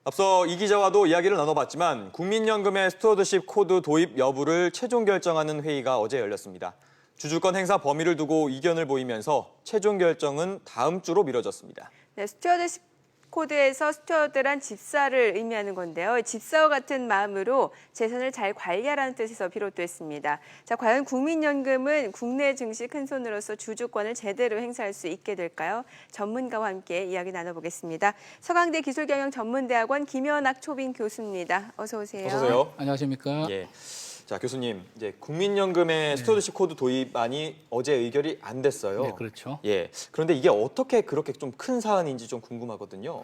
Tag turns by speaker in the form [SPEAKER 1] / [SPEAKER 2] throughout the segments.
[SPEAKER 1] 앞서 이 기자와도 이야기를 나눠봤지만 국민연금의 스튜어드십 코드 도입 여부를 최종 결정하는 회의가 어제 열렸습니다. 주주권 행사 범위를 두고 이견을 보이면서 최종 결정은 다음 주로 미뤄졌습니다.
[SPEAKER 2] 네, 스튜어드십 코드에서 스튜어드란 집사를 의미하는 건데요. 집사와 같은 마음으로 재산을 잘 관리하라는 뜻에서 비롯됐습니다. 자, 과연 국민연금은 국내 증시 큰손으로서 주주권을 제대로 행사할 수 있게 될까요? 전문가와 함께 이야기 나눠보겠습니다. 서강대 기술경영전문대학원 김연학 초빙 교수입니다. 어서 오세요.
[SPEAKER 1] 어서 오세요.
[SPEAKER 3] 안녕하십니까?
[SPEAKER 1] 예. 자, 교수님, 이제 국민연금의 스튜어드십 코드 도입안이 어제 의결이 안 됐어요.
[SPEAKER 3] 네, 그렇죠.
[SPEAKER 1] 예. 그런데 이게 어떻게 그렇게 좀 큰 사안인지 좀 궁금하거든요.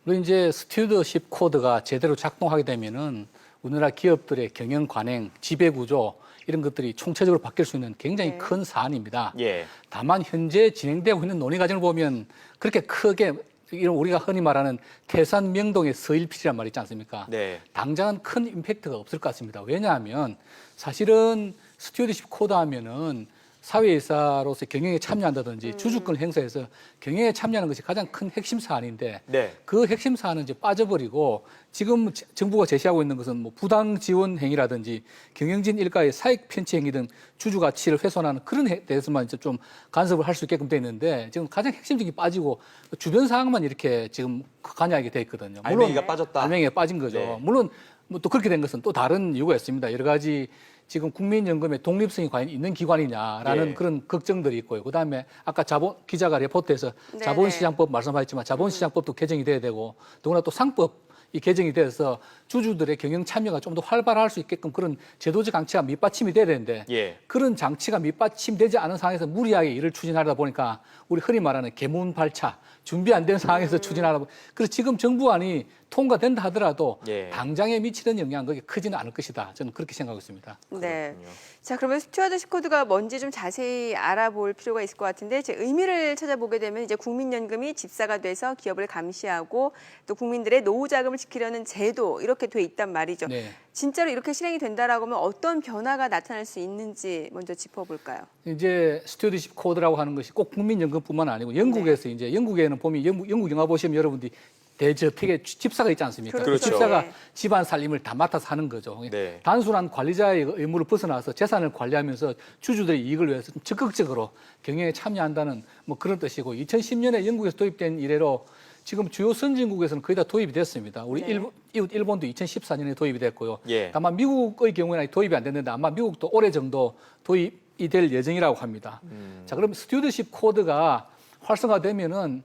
[SPEAKER 3] 물론 이제 스튜어드십 코드가 제대로 작동하게 되면은 우리나라 기업들의 경영 관행, 지배 구조 이런 것들이 총체적으로 바뀔 수 있는 굉장히 큰 사안입니다.
[SPEAKER 1] 예.
[SPEAKER 3] 다만 현재 진행되고 있는 논의 과정을 보면 그렇게 크게 이런 우리가 흔히 말하는 태산명동의 서일필이란 말이 있지 않습니까?
[SPEAKER 1] 네.
[SPEAKER 3] 당장은 큰 임팩트가 없을 것 같습니다. 왜냐하면 사실은 스튜어드십 코드 하면은 사회이사로서 경영에 참여한다든지 주주권 행사에서 경영에 참여하는 것이 가장 큰 핵심 사안인데
[SPEAKER 1] 네.
[SPEAKER 3] 그 핵심 사안은 이제 빠져버리고 지금 정부가 제시하고 있는 것은 뭐 부당 지원 행위라든지 경영진 일가의 사익 편취 행위 등 주주 가치를 훼손하는 그런 데서만 이제 좀 간섭을 할 수 있게끔 돼 있는데 지금 가장 핵심적인 게 빠지고 주변 사항만 이렇게 지금 관여하게 돼 있거든요.
[SPEAKER 1] 알맹이가 빠졌다.
[SPEAKER 3] 알맹이가 빠진 거죠.
[SPEAKER 1] 네.
[SPEAKER 3] 물론 뭐 또 그렇게 된 것은 또 다른 이유가 있습니다. 여러 가지 지금 국민연금의 독립성이 과연 있는 기관이냐라는
[SPEAKER 1] 예.
[SPEAKER 3] 그런 걱정들이 있고요. 그다음에 아까 기자가 레포트에서
[SPEAKER 2] 네네.
[SPEAKER 3] 자본시장법 말씀하셨지만 자본시장법도 개정이 돼야 되고 더구나 또 상법 이 개정이 돼서 주주들의 경영 참여가 좀 더 활발할 수 있게끔 그런 제도적 장치가 밑받침이 돼야 되는데
[SPEAKER 1] 예.
[SPEAKER 3] 그런 장치가 밑받침되지 않은 상황에서 무리하게 일을 추진하다 보니까 우리 흔히 말하는 개문발차 준비 안 된 상황에서 추진하다 보니까 그래서 지금 정부안이 통과된다 하더라도
[SPEAKER 1] 예.
[SPEAKER 3] 당장에 미치는 영향은 그게 크지는 않을 것이다. 저는 그렇게 생각하고 있습니다.
[SPEAKER 2] 네.
[SPEAKER 1] 그렇군요.
[SPEAKER 2] 자, 그러면 스튜어드십 코드가 뭔지 좀 자세히 알아볼 필요가 있을 것 같은데 제 의미를 찾아보게 되면 이제 국민연금이 집사가 돼서 기업을 감시하고 또 국민들의 노후 자금을 지키려는 제도 이렇게 돼 있단 말이죠.
[SPEAKER 3] 네.
[SPEAKER 2] 진짜로 이렇게 실행이 된다라고 하면 어떤 변화가 나타날 수 있는지 먼저 짚어볼까요?
[SPEAKER 3] 이제 스튜어드십 코드라고 하는 것이 꼭 국민연금뿐만 아니고 영국에서 이제 영국에는 보면 영국 영화 보시면 여러분들이 대저택에 집사가 있지 않습니까?
[SPEAKER 2] 그렇죠.
[SPEAKER 3] 그 집사가
[SPEAKER 2] 네.
[SPEAKER 3] 집안 살림을 다 맡아서 하는 거죠.
[SPEAKER 1] 네.
[SPEAKER 3] 단순한 관리자의 의무를 벗어나서 재산을 관리하면서 주주들의 이익을 위해서 좀 적극적으로 경영에 참여한다는 뭐 그런 뜻이고 2010년에 영국에서 도입된 이래로 지금 주요 선진국에서는 거의 다 도입이 됐습니다. 우리
[SPEAKER 2] 네.
[SPEAKER 3] 이웃 일본도 2014년에 도입이 됐고요.
[SPEAKER 1] 예.
[SPEAKER 3] 다만 미국의 경우에는 아직 도입이 안 됐는데 아마 미국도 올해 정도 도입이 될 예정이라고 합니다. 자, 그럼 스튜어드십 코드가 활성화되면은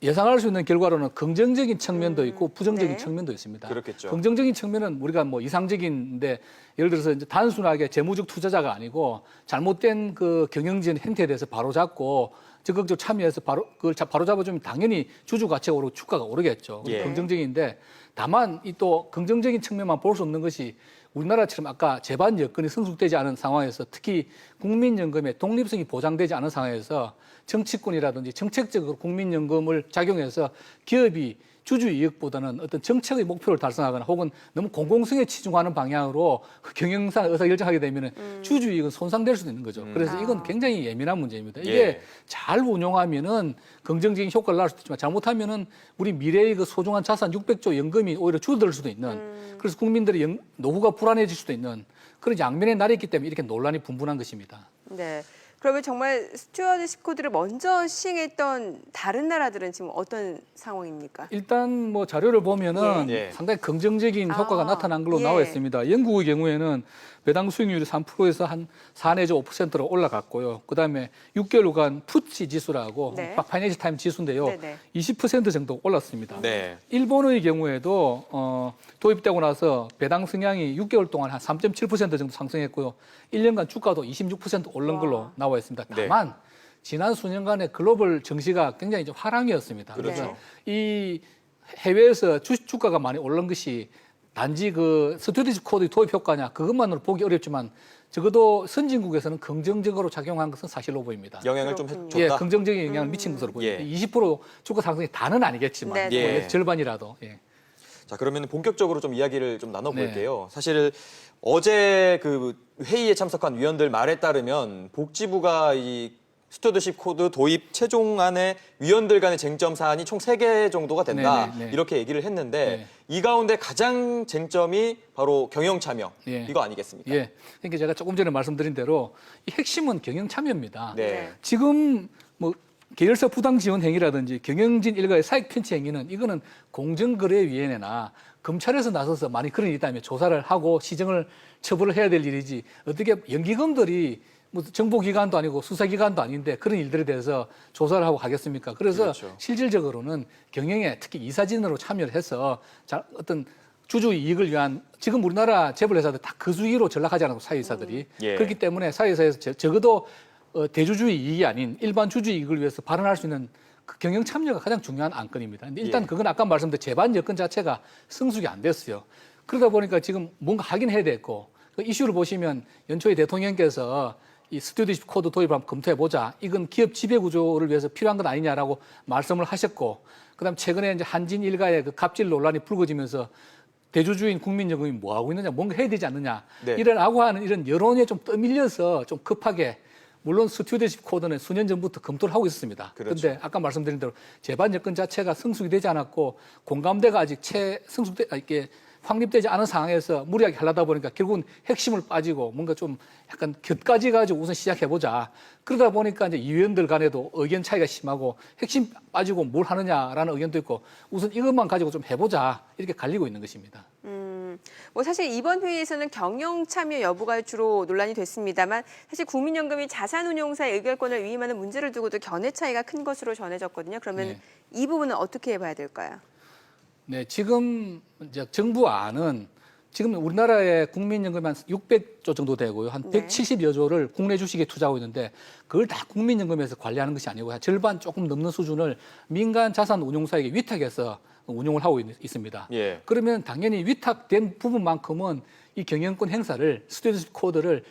[SPEAKER 3] 예상할 수 있는 결과로는 긍정적인 측면도 있고 부정적인
[SPEAKER 2] 네.
[SPEAKER 3] 측면도 있습니다.
[SPEAKER 1] 그렇겠죠.
[SPEAKER 3] 긍정적인 측면은 우리가 뭐 이상적인데 예를 들어서 이제 단순하게 재무적 투자자가 아니고 잘못된 그 경영진 행태에 대해서 바로잡고 적극적으로 참여해서 그걸 바로잡아주면 당연히 주주 가치가 오르고 주가가 오르겠죠.
[SPEAKER 1] 예.
[SPEAKER 3] 긍정적인데 다만 이 또 긍정적인 측면만 볼 수 없는 것이 우리나라처럼 아까 재반 여건이 성숙되지 않은 상황에서 특히 국민연금의 독립성이 보장되지 않은 상황에서 정치권이라든지 정책적으로 국민연금을 작용해서 기업이 주주 이익보다는 어떤 정책의 목표를 달성하거나 혹은 너무 공공성에 치중하는 방향으로 경영상 의사결정하게 되면 주주 이익은 손상될 수도 있는 거죠. 그래서 이건 굉장히 예민한 문제입니다. 이게
[SPEAKER 1] 예.
[SPEAKER 3] 잘 운용하면은 긍정적인 효과를 낳을 수도 있지만 잘못하면은 우리 미래의 그 소중한 자산 600조 연금이 오히려 줄어들 수도 있는 그래서 국민들의 노후가 불안해질 수도 있는 그런 양면의 날이 있기 때문에 이렇게 논란이 분분한 것입니다.
[SPEAKER 2] 네. 그러면 정말 스튜어드십 코드를 먼저 시행했던 다른 나라들은 지금 어떤 상황입니까?
[SPEAKER 3] 일단 뭐 자료를 보면은
[SPEAKER 1] 예.
[SPEAKER 3] 상당히 긍정적인 효과가 나타난 걸로
[SPEAKER 2] 예.
[SPEAKER 3] 나와 있습니다. 영국의 경우에는 배당 수익률이 3%에서 한 4 내지 5%로 올라갔고요. 그다음에 6개월간 푸치 지수라고
[SPEAKER 2] 네.
[SPEAKER 3] 파이낸셜 타임 지수인데요.
[SPEAKER 2] 네네.
[SPEAKER 3] 20% 정도 올랐습니다.
[SPEAKER 1] 네.
[SPEAKER 3] 일본의 경우에도 도입되고 나서 배당 성향이 6개월 동안 한 3.7% 정도 상승했고요. 1년간 주가도 26% 오른 걸로
[SPEAKER 2] 와.
[SPEAKER 3] 나와 있습니다.
[SPEAKER 1] 네.
[SPEAKER 3] 다만 지난 수년간의 글로벌 증시가 굉장히 좀 하락이었습니다.
[SPEAKER 1] 그렇죠.
[SPEAKER 3] 그래서 이 해외에서 주가가 많이 오른 것이 단지 그 스튜어드십 코드 도입 효과냐 그것만으로 보기 어렵지만 적어도 선진국에서는 긍정적으로 작용한 것은 사실로 보입니다.
[SPEAKER 1] 영향을 좀
[SPEAKER 2] 그렇군요.
[SPEAKER 1] 줬다.
[SPEAKER 3] 예, 긍정적인 영향을 미친 것으로 보입니다.
[SPEAKER 1] 예.
[SPEAKER 3] 20% 주가 상승이 다는 아니겠지만
[SPEAKER 2] 네,
[SPEAKER 1] 네.
[SPEAKER 3] 뭐 절반이라도. 예.
[SPEAKER 1] 자, 그러면 본격적으로 좀 이야기를 좀 나눠볼게요. 사실 어제 그 회의에 참석한 위원들 말에 따르면 복지부가 이 스튜어드십 코드 도입 최종안의 위원들 간의 쟁점 사안이 총 3개 정도가 된다.
[SPEAKER 3] 네네, 네.
[SPEAKER 1] 이렇게 얘기를 했는데
[SPEAKER 3] 네.
[SPEAKER 1] 이 가운데 가장 쟁점이 바로 경영 참여
[SPEAKER 3] 예.
[SPEAKER 1] 이거 아니겠습니까?
[SPEAKER 3] 예. 그러니까 제가 조금 전에 말씀드린 대로 이 핵심은 경영 참여입니다.
[SPEAKER 1] 네.
[SPEAKER 3] 지금 뭐 계열사 부당 지원 행위라든지 경영진 일가의 사익 편취 행위는 이거는 공정거래위원회나 검찰에서 나서서 많이 그런 일이 있다면 조사를 하고 시정을 처벌을 해야 될 일이지 어떻게 연기금들이 뭐 정보기관도 아니고 수사기관도 아닌데 그런 일들에 대해서 조사를 하고 가겠습니까? 그래서
[SPEAKER 1] 그렇죠.
[SPEAKER 3] 실질적으로는 경영에 특히 이사진으로 참여를 해서 어떤 주주 이익을 위한 지금 우리나라 재벌 회사들 다 그 주의로 전락하지 않고 사회이사들이
[SPEAKER 1] 예.
[SPEAKER 3] 그렇기 때문에 사회에서 적어도 대주주의 이익이 아닌 일반 주주의 이익을 위해서 발언할 수 있는 그 경영 참여가 가장 중요한 안건입니다. 근데 일단
[SPEAKER 1] 예.
[SPEAKER 3] 그건 아까 말씀드린 재반 여건 자체가 성숙이 안 됐어요. 그러다 보니까 지금 뭔가 하긴 해야 됐고 그 이슈를 보시면 연초에 대통령께서 이 스튜어드십 코드 도입을 한번 검토해보자. 이건 기업 지배 구조를 위해서 필요한 건 아니냐라고 말씀을 하셨고 그다음 최근에 이제 한진 일가의 그 갑질 논란이 불거지면서 대주주인 국민연금이 뭐 하고 있느냐, 뭔가 해야 되지 않느냐,
[SPEAKER 1] 네.
[SPEAKER 3] 이러라고 하는 이런 여론에 좀 떠밀려서 좀 급하게 물론 스튜어드십 코드는 수년 전부터 검토를 하고 있었습니다. 그런데
[SPEAKER 1] 그렇죠.
[SPEAKER 3] 아까 말씀드린 대로 재반 여건 자체가 성숙이 되지 않았고 공감대가 아직 이렇게 확립되지 않은 상황에서 무리하게 하려다 보니까 결국은 핵심을 빠지고 뭔가 좀 약간 곁까지 가지고 우선 시작해보자. 그러다 보니까 이제 위원들 간에도 의견 차이가 심하고 핵심 빠지고 뭘 하느냐라는 의견도 있고 우선 이것만 가지고 좀 해보자. 이렇게 갈리고 있는 것입니다.
[SPEAKER 2] 뭐 사실 이번 회의에서는 경영 참여 여부가 주로 논란이 됐습니다만 사실 국민연금이 자산운용사의 의결권을 위임하는 문제를 두고도 견해 차이가 큰 것으로 전해졌거든요. 그러면
[SPEAKER 3] 네.
[SPEAKER 2] 이 부분은 어떻게 봐야 될까요?
[SPEAKER 3] 네, 지금 이제 정부 안은 지금 우리나라의 국민연금이 한 600조 정도 되고요. 한
[SPEAKER 2] 네.
[SPEAKER 3] 170여 조를 국내 주식에 투자하고 있는데 그걸 다 국민연금에서 관리하는 것이 아니고 한 절반 조금 넘는 수준을 민간 자산 운용사에게 위탁해서 운용을 하고 있습니다.
[SPEAKER 1] 예.
[SPEAKER 3] 그러면 당연히 위탁된 부분만큼은 이 경영권 행사를 스튜어드십 코드를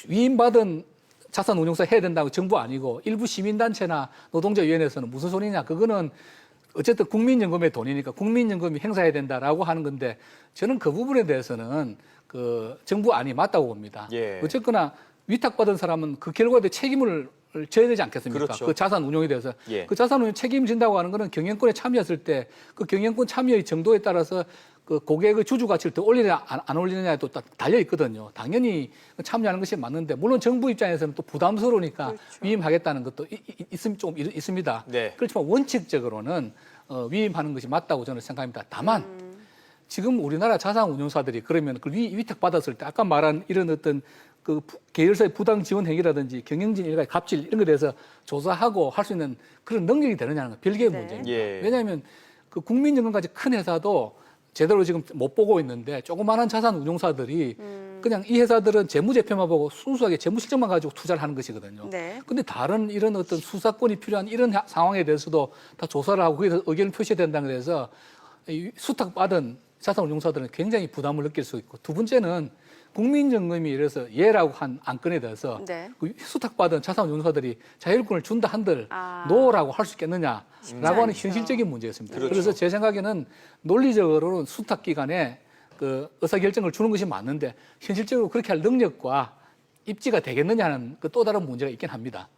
[SPEAKER 3] 위임받은 자산 운용사 해야 된다고 정부 아니고 일부 시민단체나 노동자위원회에서는 무슨 소리냐. 그거는 어쨌든 국민연금의 돈이니까 국민연금이 행사해야 된다라고 하는 건데 저는 그 부분에 대해서는 그 정부 안이 맞다고 봅니다.
[SPEAKER 1] 예.
[SPEAKER 3] 어쨌거나 위탁받은 사람은 그 결과에 대해 책임을 져야 되지 않겠습니까?
[SPEAKER 1] 그렇죠.
[SPEAKER 3] 그 자산 운용에 대해서.
[SPEAKER 1] 예.
[SPEAKER 3] 그 자산 운용 책임진다고 하는 거는 경영권에 참여했을 때 그 경영권 참여의 정도에 따라서 그 고객의 주주 가치를 더 올리느냐 안 올리느냐에 또 달려 있거든요. 당연히 참여하는 것이 맞는데 물론 정부 입장에서는 또 부담스러우니까
[SPEAKER 2] 그렇죠.
[SPEAKER 3] 위임하겠다는 것도 좀 있습니다.
[SPEAKER 1] 네.
[SPEAKER 3] 그렇지만 원칙적으로는 위임하는 것이 맞다고 저는 생각합니다. 다만 지금 우리나라 자산 운용사들이 그러면 그 위탁 받았을 때 아까 말한 이런 어떤 그 계열사의 부당 지원 행위라든지 경영진 일가의 갑질 이런 것에 대해서 조사하고 할 수 있는 그런 능력이 되느냐는 건 별개의
[SPEAKER 2] 네.
[SPEAKER 3] 문제입니다.
[SPEAKER 1] 예.
[SPEAKER 3] 왜냐하면 그 국민연금까지 큰 회사도 제대로 지금 못 보고 있는데 조그마한 자산 운용사들이 그냥 이 회사들은 재무제표만 보고 순수하게 재무실적만 가지고 투자를 하는 것이거든요.
[SPEAKER 2] 네.
[SPEAKER 3] 근데 다른 이런 어떤 수사권이 필요한 이런 상황에 대해서도 다 조사를 하고 거기서 의견을 표시해야 된다는 그래서 수탁받은 자산운용사들은 굉장히 부담을 느낄 수 있고 두 번째는 국민연금이 이래서 예라고 한 안건에 대해서
[SPEAKER 2] 네.
[SPEAKER 3] 그 수탁받은 자산운용사들이 자율권을 준다 한들
[SPEAKER 2] 아.
[SPEAKER 3] 노라고 할 수 있겠느냐라고 하는
[SPEAKER 2] 않죠.
[SPEAKER 3] 현실적인 문제였습니다.
[SPEAKER 1] 그렇죠.
[SPEAKER 3] 그래서 제 생각에는 논리적으로는 수탁기관에 그 의사결정을 주는 것이 맞는데 현실적으로 그렇게 할 능력과 입지가 되겠느냐는 그 또 다른 문제가 있긴 합니다.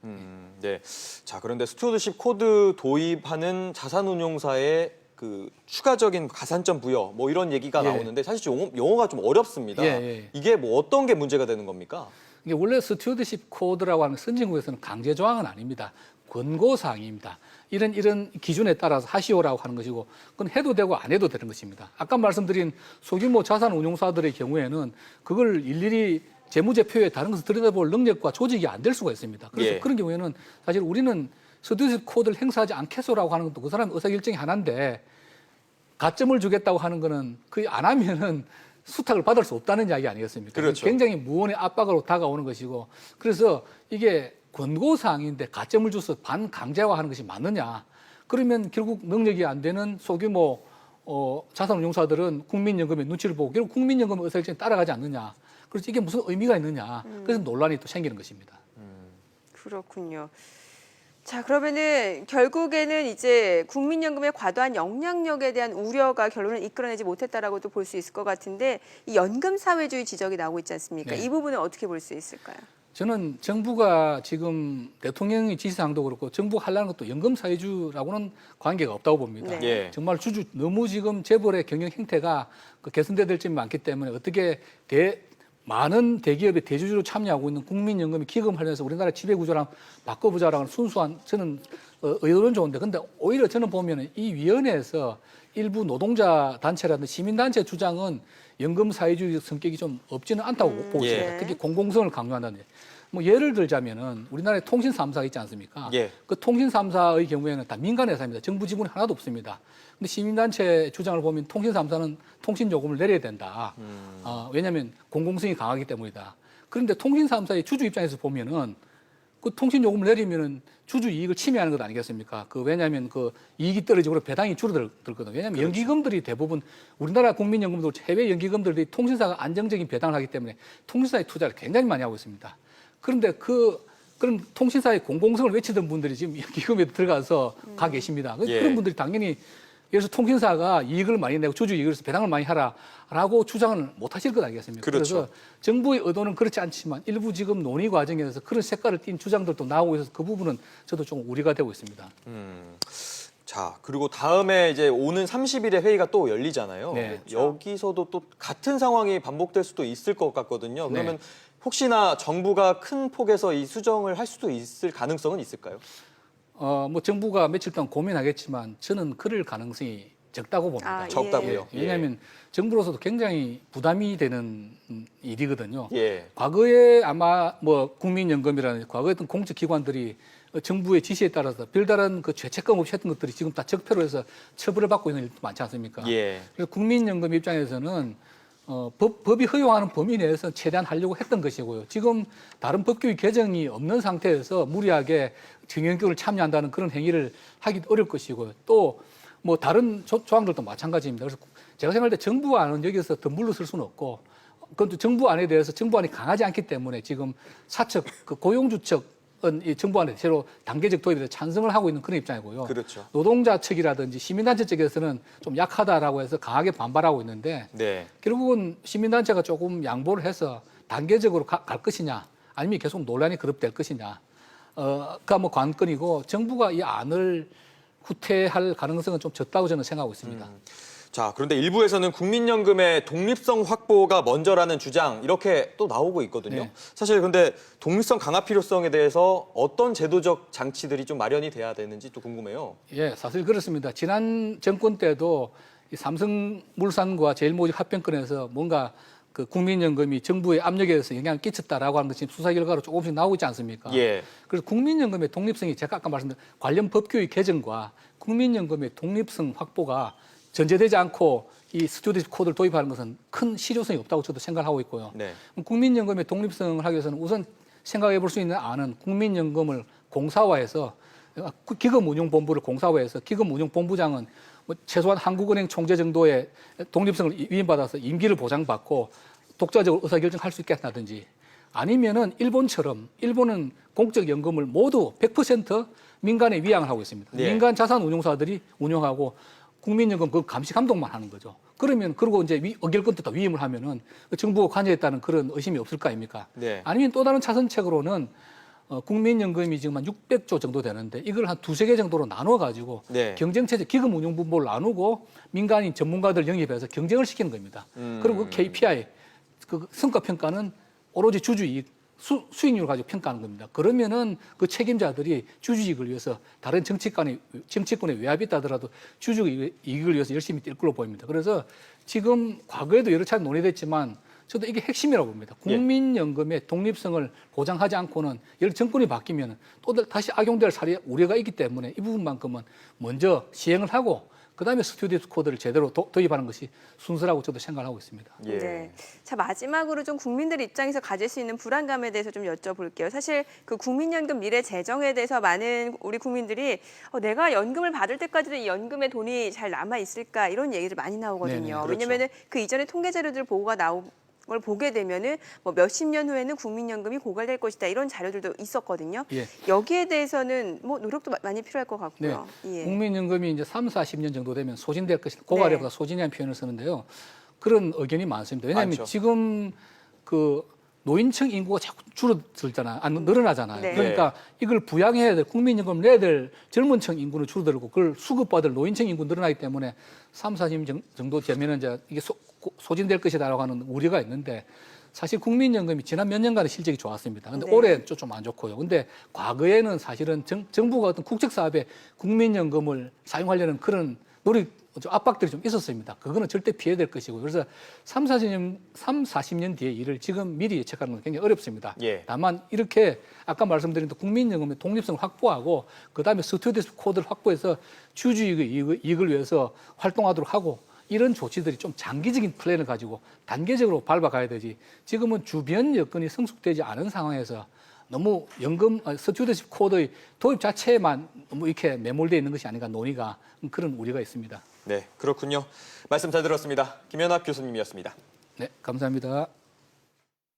[SPEAKER 1] 네. 자, 그런데 스튜어드십 코드 도입하는 자산운용사의 그 추가적인 가산점 부여 뭐 이런 얘기가
[SPEAKER 3] 예.
[SPEAKER 1] 나오는데 사실 용어가 좀 어렵습니다.
[SPEAKER 3] 예.
[SPEAKER 1] 이게 뭐 어떤 게 문제가 되는 겁니까?
[SPEAKER 3] 이게 원래 스튜어드십 코드라고 하는 선진국에서는 강제 조항은 아닙니다. 권고 사항입니다. 이런 기준에 따라서 하시오라고 하는 것이고 그건 해도 되고 안 해도 되는 것입니다. 아까 말씀드린 소규모 자산 운용사들의 경우에는 그걸 일일이 재무제표에 다른 것을 들여다볼 능력과 조직이 안 될 수가 있습니다. 그래서
[SPEAKER 1] 예.
[SPEAKER 3] 그런 경우에는 사실 우리는 스튜어드십 코드를 행사하지 않겠소라고 하는 것도 그 사람 의사결정이 하나인데 가점을 주겠다고 하는 거는 그 안 하면은 수탁을 받을 수 없다는 이야기 아니겠습니까?
[SPEAKER 1] 그렇죠.
[SPEAKER 3] 굉장히 무언의 압박으로 다가오는 것이고 그래서 이게 권고사항인데 가점을 줘서 반강제화하는 것이 맞느냐. 그러면 결국 능력이 안 되는 소규모 자산운용사들은 국민연금의 눈치를 보고 결국 국민연금 의사결정에 따라가지 않느냐. 그래서 이게 무슨 의미가 있느냐. 그래서 논란이 또 생기는 것입니다.
[SPEAKER 2] 그렇군요. 자, 그러면은 결국에는 이제 국민연금의 과도한 영향력에 대한 우려가 결론을 이끌어내지 못했다라고도 볼 수 있을 것 같은데 이 연금 사회주의 지적이 나오고 있지 않습니까?
[SPEAKER 3] 네.
[SPEAKER 2] 이 부분은 어떻게 볼 수 있을까요?
[SPEAKER 3] 저는 정부가 지금 대통령의 지시사항도 그렇고 정부가 하려는 것도 연금 사회주라고는 관계가 없다고 봅니다.
[SPEAKER 2] 네.
[SPEAKER 1] 예.
[SPEAKER 3] 정말 너무 지금 재벌의 경영 형태가 개선돼야 될 점이 많기 때문에 어떻게 많은 대기업의 대주주로 참여하고 있는 국민연금이 기금하면서 우리나라 지배구조랑 바꿔보자라는 순수한 저는 의도는 좋은데 근데 오히려 저는 보면은 이 위원회에서 일부 노동자 단체라든지 시민단체 주장은 연금 사회주의 성격이 좀 없지는 않다고 보고
[SPEAKER 1] 예.
[SPEAKER 3] 있습니다. 특히 공공성을 강조한다는. 뭐 예를 들자면은 우리나라에 통신 3사가 있지 않습니까?
[SPEAKER 1] 예.
[SPEAKER 3] 그 통신 3사의 경우에는 다 민간 회사입니다. 정부 지분이 하나도 없습니다. 근데 시민단체 주장을 보면 통신 3사는 통신 요금을 내려야 된다. 왜냐하면 공공성이 강하기 때문이다. 그런데 통신 3사의 주주 입장에서 보면은 그 통신 요금을 내리면은 주주 이익을 침해하는 것 아니겠습니까? 왜냐하면 그 이익이 떨어지고 배당이 줄어들거든요. 왜냐하면
[SPEAKER 1] 그렇죠.
[SPEAKER 3] 연기금들이 대부분 우리나라 국민연금도 해외 연기금들이 통신사가 안정적인 배당을 하기 때문에 통신사에 투자를 굉장히 많이 하고 있습니다. 그런데 그런 통신사의 공공성을 외치던 분들이 지금 연기금에 들어가서 가 계십니다.
[SPEAKER 1] 예.
[SPEAKER 3] 그런 분들이 당연히 예를 들어서 통신사가 이익을 많이 내고 주주 이익을 해서 배당을 많이 하라라고 주장을 못 하실 것 아니겠습니까?
[SPEAKER 1] 그렇죠.
[SPEAKER 3] 그래서 정부의 의도는 그렇지 않지만 일부 지금 논의 과정에서 그런 색깔을 띈 주장들도 나오고 있어서 그 부분은 저도 좀 우려가 되고 있습니다.
[SPEAKER 1] 자, 그리고 다음에 이제 오는 30일에 회의가 또 열리잖아요.
[SPEAKER 3] 네.
[SPEAKER 1] 여기서도 또 같은 상황이 반복될 수도 있을 것 같거든요. 그러면
[SPEAKER 3] 네.
[SPEAKER 1] 혹시나 정부가 큰 폭에서 이 수정을 할 수도 있을 가능성은 있을까요?
[SPEAKER 3] 뭐 정부가 며칠 동안 고민하겠지만 저는 그럴 가능성이 적다고 봅니다.
[SPEAKER 2] 아,
[SPEAKER 1] 적다고요?
[SPEAKER 3] 예, 왜냐하면 정부로서도 굉장히 부담이 되는 일이거든요.
[SPEAKER 1] 예.
[SPEAKER 3] 과거에 아마 뭐 국민연금이라는 과거에 어떤 공적 기관들이 정부의 지시에 따라서 별다른 그 죄책감 없이 했던 것들이 지금 다 적폐로 해서 처벌을 받고 있는 일도 많지 않습니까?
[SPEAKER 1] 예.
[SPEAKER 3] 그래서 국민연금 입장에서는 법이 허용하는 범위 내에서 최대한 하려고 했던 것이고요. 지금 다른 법규의 개정이 없는 상태에서 무리하게 정형견을 참여한다는 그런 행위를 하기 어려울 것이고요. 또 뭐 다른 조항들도 마찬가지입니다. 그래서 제가 생각할 때 정부 안은 여기서 더 물러설 수는 없고, 그것도 정부 안에 대해서 정부 안이 강하지 않기 때문에 지금 사측, 고용주측은 이 정부 안에 새로 단계적 도입에 대해서 찬성을 하고 있는 그런 입장이고요.
[SPEAKER 1] 그렇죠.
[SPEAKER 3] 노동자 측이라든지 시민단체 측에서는 좀 약하다라고 해서 강하게 반발하고 있는데
[SPEAKER 1] 네.
[SPEAKER 3] 결국은 시민단체가 조금 양보를 해서 단계적으로 갈 것이냐 아니면 계속 논란이 거듭될 것이냐 가 뭐 관건이고 정부가 이 안을 후퇴할 가능성은 좀 적다고 저는 생각하고 있습니다.
[SPEAKER 1] 자, 그런데 일부에서는 국민연금의 독립성 확보가 먼저라는 주장 이렇게 또 나오고 있거든요.
[SPEAKER 3] 네.
[SPEAKER 1] 사실 근데 독립성 강화 필요성에 대해서 어떤 제도적 장치들이 좀 마련이 돼야 되는지 또 궁금해요.
[SPEAKER 3] 예, 사실 그렇습니다. 지난 정권 때도 이 삼성물산과 제일모직 합병권에서 뭔가 그 국민연금이 정부의 압력에 의해서 영향을 끼쳤다라고 하는 것이 수사 결과로 조금씩 나오고 있지 않습니까?
[SPEAKER 1] 예.
[SPEAKER 3] 그래서 국민연금의 독립성이 제가 아까 말씀드린 관련 법규의 개정과 국민연금의 독립성 확보가 전제되지 않고 이 스튜어디십 코드를 도입하는 것은 큰 실효성이 없다고 저도 생각하고 있고요.
[SPEAKER 1] 네.
[SPEAKER 3] 국민연금의 독립성을 하기 위해서는 우선 생각해 볼 수 있는 안은 국민연금을 공사화해서 기금운용본부를 공사화해서 기금운용본부장은 뭐 최소한 한국은행 총재 정도의 독립성을 위임받아서 임기를 보장받고 독자적으로 의사결정할 수 있게 한다든지 아니면은 일본처럼 일본은 공적 연금을 모두 100% 민간에 위양을 하고 있습니다.
[SPEAKER 1] 네.
[SPEAKER 3] 민간 자산 운용사들이 운영하고 국민연금 그 감시 감독만 하는 거죠. 그러면 그리고 이제 의결권도 다 위임을 하면은 정부가 관여했다는 그런 의심이 없을 거 아닙니까?
[SPEAKER 1] 네.
[SPEAKER 3] 아니면 또 다른 차선책으로는 국민연금이 지금 한 600조 정도 되는데 이걸 한 두세 개 정도로 나눠 가지고
[SPEAKER 1] 네.
[SPEAKER 3] 경쟁체제 기금운용분모를 나누고 민간인 전문가들 영입해서 경쟁을 시키는 겁니다. 그리고 그 KPI 그 성과 평가는 오로지 주주이익 수익률을 가지고 평가하는 겁니다. 그러면은 그 책임자들이 주주이익을 위해서 다른 정치권에 외압이 있다더라도 주주이익을 위해서 열심히 뛸 걸로 보입니다. 그래서 지금 과거에도 여러 차례 논의됐지만 저도 이게 핵심이라고 봅니다. 국민연금의 독립성을 보장하지 않고는 예를 정권이 바뀌면 또 다시 악용될 우려가 있기 때문에 이 부분만큼은 먼저 시행을 하고 그다음에 스튜어디십 코드를 제대로 도입하는 것이 순서라고 저도 생각하고 있습니다.
[SPEAKER 1] 예.
[SPEAKER 2] 네. 자, 마지막으로 좀 국민들 입장에서 가질 수 있는 불안감에 대해서 좀 여쭤볼게요. 사실 그 국민연금 미래 재정에 대해서 많은 우리 국민들이 내가 연금을 받을 때까지도 이 연금에 돈이 잘 남아 있을까 이런 얘기들 많이 나오거든요.
[SPEAKER 3] 네네,
[SPEAKER 1] 그렇죠.
[SPEAKER 2] 왜냐면은 그 이전에 통계 자료들 보고가 걸 보게 되면은 뭐 몇십 년 후에는 국민연금이 고갈될 것이다 이런 자료들도 있었거든요.
[SPEAKER 3] 예.
[SPEAKER 2] 여기에 대해서는 뭐 노력도 많이 필요할 것 같고요. 예.
[SPEAKER 3] 국민연금이 이제 3, 40년 정도 되면 소진될 것이다. 고갈이보다
[SPEAKER 2] 네.
[SPEAKER 3] 소진이라는 표현을 쓰는데요. 그런 의견이 많습니다. 왜냐하면
[SPEAKER 1] 많죠.
[SPEAKER 3] 지금 그 노인층 인구가 자꾸 줄어들잖아요. 늘어나잖아요.
[SPEAKER 2] 네.
[SPEAKER 3] 그러니까 이걸 부양해야 될 국민연금 내야 될 젊은 층 인구는 줄어들고 그걸 수급받을 노인층 인구 늘어나기 때문에 3, 40년 정도 되면은 이제 이게 소진될 것이다라고 하는 우려가 있는데 사실 국민연금이 지난 몇 년간의 실적이 좋았습니다. 근데
[SPEAKER 2] 네.
[SPEAKER 3] 올해 좀 안 좋고요. 근데 과거에는 사실은 정부가 어떤 국책 사업에 국민연금을 사용하려는 그런 압박들이 좀 있었습니다. 그거는 절대 피해야 될 것이고. 그래서 3, 40년 뒤에 일을 지금 미리 예측하는 건 굉장히 어렵습니다.
[SPEAKER 1] 예.
[SPEAKER 3] 다만 이렇게 아까 말씀드린 국민연금의 독립성을 확보하고 그다음에 스튜어디스 코드를 확보해서 주주익의 이익을 위해서 활동하도록 하고 이런 조치들이 좀 장기적인 플랜을 가지고 단계적으로 밟아가야 되지. 지금은 주변 여건이 성숙되지 않은 상황에서 너무 스튜어디스 코드의 도입 자체에만 너무 이렇게 매몰되어 있는 것이 아닌가 논의가 그런 우려가 있습니다.
[SPEAKER 1] 네, 그렇군요. 말씀 잘 들었습니다. 김연학 교수님이었습니다.
[SPEAKER 3] 네, 감사합니다.